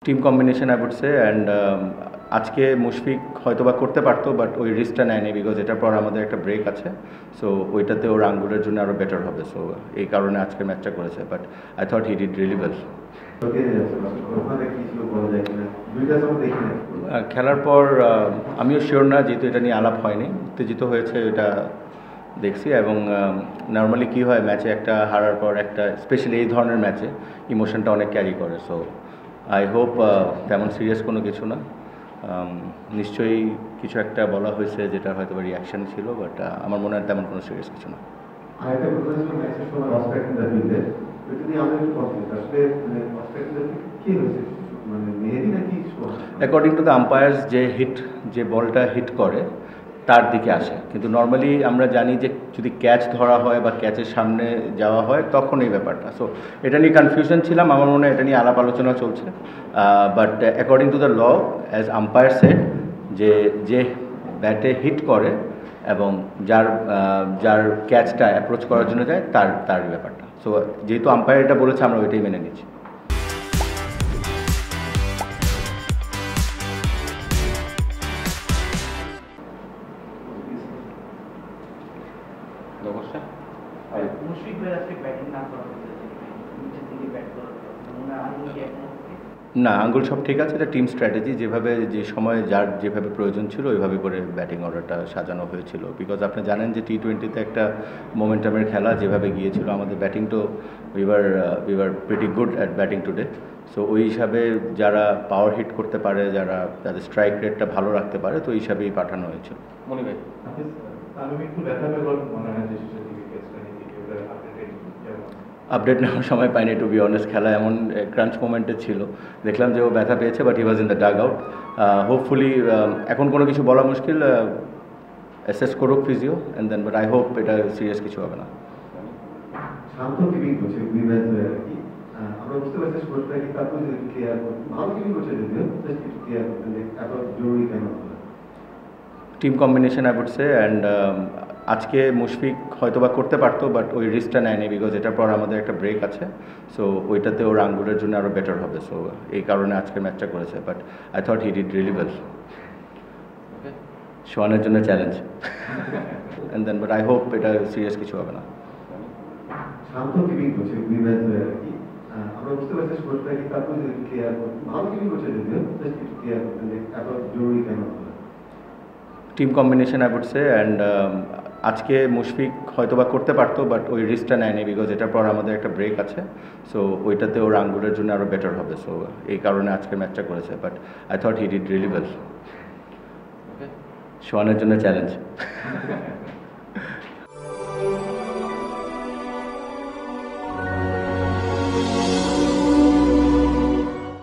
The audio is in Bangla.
Team combination I would say and আজকে মুশফিক হয়তো বা করতে পারতো, বাট ওই রিস্কটা নেয়নি বিকজ এটার পর আমাদের একটা ব্রেক আছে। সো ওইটাতে ওর আঙ্গুলের জন্য আরও বেটার হবে। সো এই কারণে আজকে ম্যাচটা করেছে, but I thought he did really well. খেলার পর আমিও শিওর না, যেহেতু এটা নিয়ে আলাপ হয়নি। উত্তেজিত হয়েছে এটা দেখছি, এবং নর্মালি কী হয় ম্যাচে একটা হারার পর একটা, স্পেশালি এই ধরনের ম্যাচে ইমোশনটা অনেক ক্যারি করে। সো আই হোপ তেমন সিরিয়াস কোনো কিছু না। নিশ্চয়ই কিছু একটা বলা হয়েছে যেটা হয়তো বা রিয়াকশান ছিল, বাট আমার মনে হয় তেমন কোনো সিরিয়াস কিছু না। অ্যাকর্ডিং টু দ্য আম্পায়ার্স, যে বলটা হিট করে তার দিকে আসে, কিন্তু নর্মালি আমরা জানি যে যদি ক্যাচ ধরা হয় বা ক্যাচের সামনে যাওয়া হয় তখন এই ব্যাপারটা। সো এটা নিয়ে কনফিউশন ছিলাম, আমার মনে হয় এটা নিয়ে আলাপ আলোচনা চলছে। But according to the law, as umpire said, যে ব্যাটে হিট করে এবং যার ক্যাচটা অ্যাপ্রোচ করার জন্য যায় তার ব্যাপারটা। সো যেহেতু আম্পায়ার এটা বলেছে, আমরা ওইটাই মেনে নিচ্ছি। না, আঙ্গুল সব ঠিক আছে। এটা টিম স্ট্র্যাটেজি, যেভাবে যে সময় যার যেভাবে প্রয়োজন ছিল ওইভাবে করে ব্যাটিং অর্ডারটা সাজানো হয়েছিল। বিকজ আপনি জানেন যে টি-20তে একটা মোমেন্টামের খেলা যেভাবে গিয়েছিল, আমাদের ব্যাটিং তো we are pretty good at batting today. So ওই হিসাবে যারা পাওয়ার হিট করতে পারে, যারা তাদের স্ট্রাইক রেটটা ভালো রাখতে পারে, তো ওই হিসাবেই পাঠানো হয়েছিল। মনে ভাই আপডেট নেওয়ার সময় পাইনি, টু বি অনেস্ট। খেলা এমন ক্রাঞ্চ মোমেন্টে ছিল, দেখলাম যে ও ব্যথা পেয়েছে, but he was in the dugout. Hopefully এখন কোনো কিছু বলা মুশকিল, অ্যাসেস করুক physio and then, but I hope এটা সিরিয়াস কিছু হবে না। Team combination I would say and আজকে মুশফিক হয়তো বা করতে পারতো, বাট ওই রিস্কটা নেয়নি বিকজ এটার পর আমাদের একটা ব্রেক আছে। সো ওইটাতে ওর আঙ্গুলের জন্য আরও বেটার হবে। সো এই কারণে আজকে ম্যাচটা করেছে, but I thought he did really well. সোয়ানের জন্য challenge and then, but I hope এটা সিরিয়াস কিছু হবে না। Team combination I would say and আজকে মুশফিক হয়তো বা করতে পারতো, বাট ওই রিস্কটা নেয়নি বিকজ এটার পর আমাদের একটা ব্রেক আছে। সো ওইটাতে ওর আঙ্গুলের জন্য আরও বেটার হবে। সো এই কারণে আজকে ম্যাচটা করেছে, but I thought he did really well. সোয়ানের জন্য চ্যালেঞ্জ